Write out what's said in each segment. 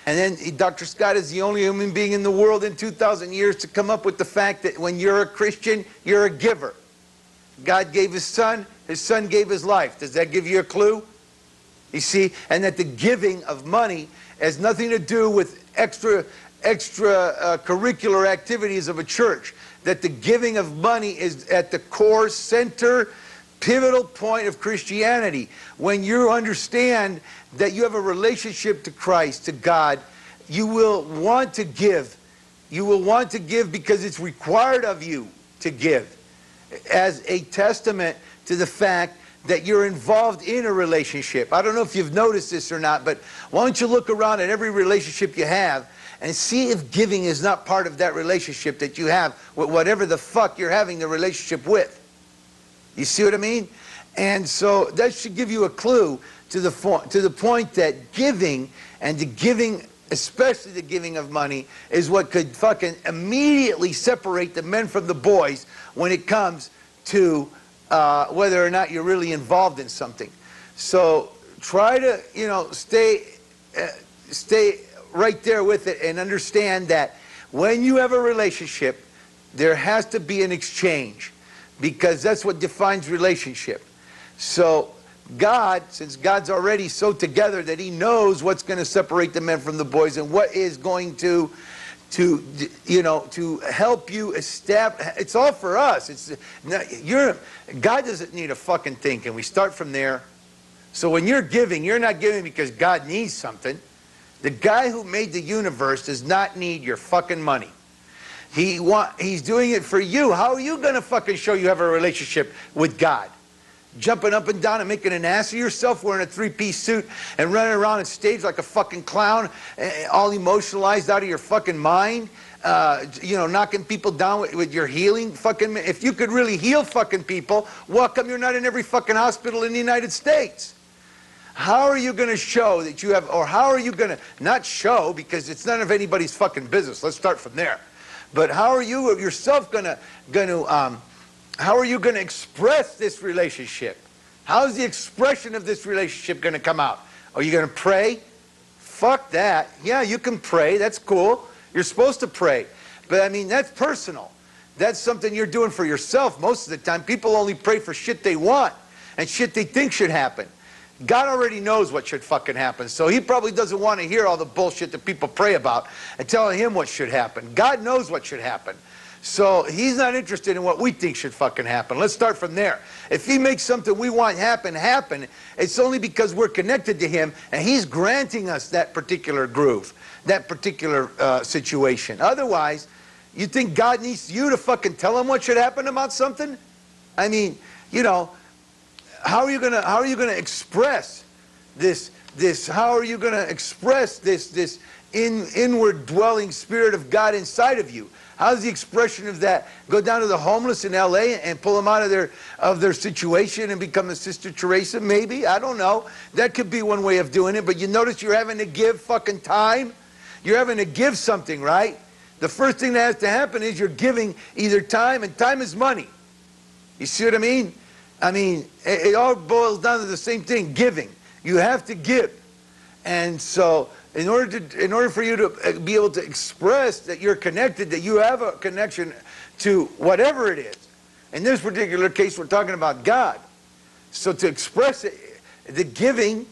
And then Dr. Scott is the only human being in the world in 2,000 years to come up with the fact that when you're a Christian, you're a giver. God gave his son gave his life. Does that give you a clue? You see? And that the giving of money has nothing to do with extra curricular activities of a church. That the giving of money is at the core, center, pivotal point of Christianity. When you understand that you have a relationship to Christ, to God, you will want to give. You will want to give because it's required of you to give, as a testament to the fact that you're involved in a relationship. I don't know if you've noticed this or not, but why don't you look around at every relationship you have and see if giving is not part of that relationship that you have with whatever the fuck you're having the relationship with. You see what I mean? And so that should give you a clue to the point that giving, and the giving, especially the giving of money, is what could fucking immediately separate the men from the boys when it comes to whether or not you're really involved in something. So try to, you know, stay right there with it and understand that when you have a relationship, there has to be an exchange, because that's what defines relationship. So God, since God's already so together that he knows what's going to separate the men from the boys and what is going to help you establish. It's all for us. God doesn't need a fucking thing, and we start from there. So when you're giving, you're not giving because God needs something. The guy who made the universe does not need your fucking money. He's doing it for you. How are you going to fucking show you have a relationship with God? Jumping up and down and making an ass of yourself, wearing a three-piece suit and running around on stage like a fucking clown, all emotionalized out of your fucking mind, knocking people down with your healing fucking. If you could really heal fucking people, how come you're not in every fucking hospital in the United States? How are you going to show that you have, or how are you going to, not show, because it's none of anybody's fucking business. Let's start from there. But how are you yourself how are you going to express this relationship? How's the expression of this relationship going to come out? Are you going to pray? Fuck that. Yeah, you can pray. That's cool. You're supposed to pray. But I mean, that's personal. That's something you're doing for yourself most of the time. People only pray for shit they want and shit they think should happen. God already knows what should fucking happen. So he probably doesn't want to hear all the bullshit that people pray about and telling him what should happen. God knows what should happen. So he's not interested in what we think should fucking happen. Let's start from there. If he makes something we want happen, it's only because we're connected to him and he's granting us that particular groove, that particular situation. Otherwise, you think God needs you to fucking tell him what should happen about something? I mean, you know, how are you gonna express this? How are you gonna express this inward dwelling spirit of God inside of you? How's the expression of that? Go down to the homeless in LA and pull them out of their situation and become a Sister Teresa? Maybe, I don't know. That could be one way of doing it. But you notice you're having to give fucking time. You're having to give something, right? The first thing that has to happen is you're giving either time, and time is money. You see what I mean? I mean, it all boils down to the same thing: giving. You have to give, and so. In order for you to be able to express that you're connected, that you have a connection to whatever it is. In this particular case, we're talking about God. So to express it, the giving,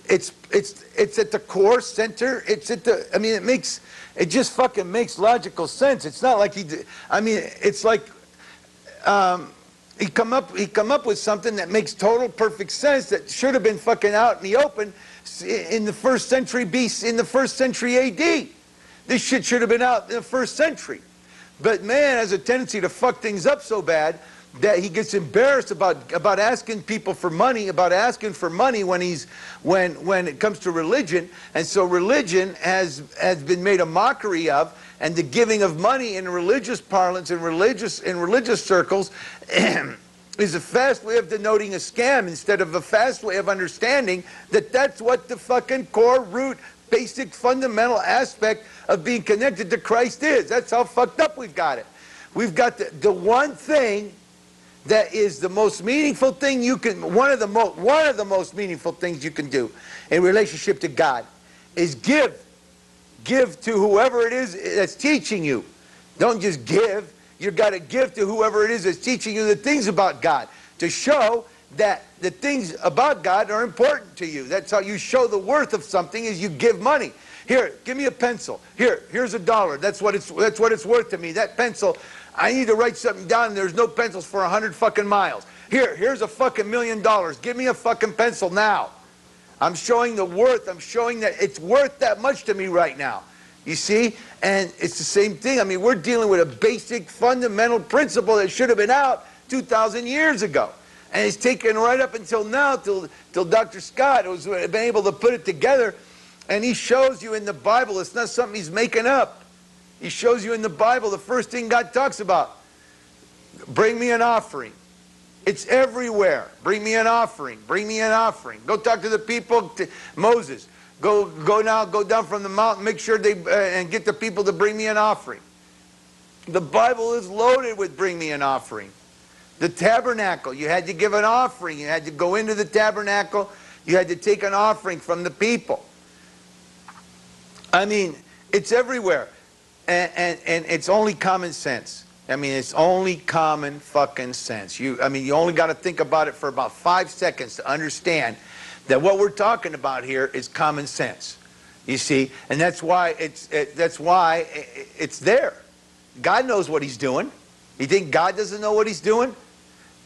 it's at the core center. It's at the. I mean, it just fucking makes logical sense. It's not like it's like he come up with something that makes total perfect sense that should have been fucking out in the open. In the first century BC, in the first century AD. This shit should have been out in the first century. But man has a tendency to fuck things up so bad that he gets embarrassed about asking people for money, when it comes to religion. And so religion has been made a mockery of, and the giving of money in religious parlance, in religious circles, is a fast way of denoting a scam instead of a fast way of understanding that that's what the fucking core root, basic, fundamental aspect of being connected to Christ is. That's how fucked up we've got it. We've got the one thing that is the most meaningful thing you can, one of the most meaningful things you can do in relationship to God is give Give to whoever it is that's teaching you. Don't just give. You've got to give to whoever it is that's teaching you the things about God, to show that the things about God are important to you. That's how you show the worth of something, is you give money. Here, give me a pencil. Here's $1. That's what it's worth to me. That pencil, I need to write something down, and there's no pencils for 100 fucking miles. Here's a fucking $1 million. Give me a fucking pencil now. I'm showing the worth. I'm showing that it's worth that much to me right now. You see? And it's the same thing. I mean, we're dealing with a basic, fundamental principle that should have been out 2,000 years ago. And it's taken right up until now, till Dr. Scott has been able to put it together. And he shows you in the Bible, it's not something he's making up. He shows you in the Bible the first thing God talks about. Bring me an offering. It's everywhere. Bring me an offering. Bring me an offering. Go talk to the people. Moses, go down from the mountain, make sure and get the people to bring me an offering. The Bible is loaded with bring me an offering. The tabernacle, you had to give an offering. You had to go into the tabernacle. You had to take an offering from the people. I mean, it's everywhere. And it's only common sense. I mean, it's only common fucking sense. You only got to think about it for about 5 seconds to understand that what we're talking about here is common sense. You see, and that's why it's there. God knows what He's doing. You think God doesn't know what He's doing?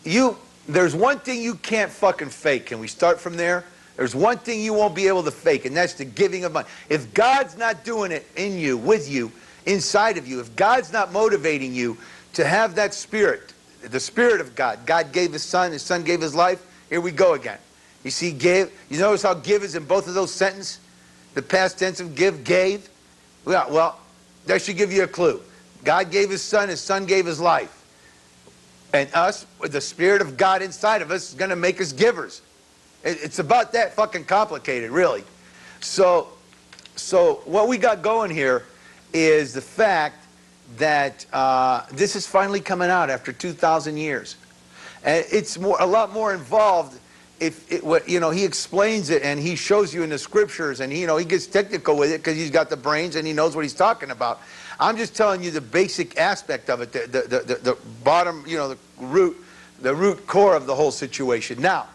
There's one thing you can't fucking fake. Can we start from there? There's one thing you won't be able to fake, and that's the giving of money. If God's not doing it in you, with you, inside of you, if God's not motivating you to have that spirit, the Spirit of God, God gave His Son gave His life, here we go again. You see, give, you notice how give is in both of those sentences? The past tense of give, gave. Well, that should give you a clue. God gave His Son gave His life. And us, with the Spirit of God inside of us, is going to make us givers. It's about that fucking complicated, really. So what we got going here is the fact that this is finally coming out after 2,000 years. And it's a lot more involved. He explains it and he shows you in the scriptures, and he gets technical with it because he's got the brains and he knows what he's talking about. I'm just telling you the basic aspect of it, the bottom, the root core of the whole situation. Now,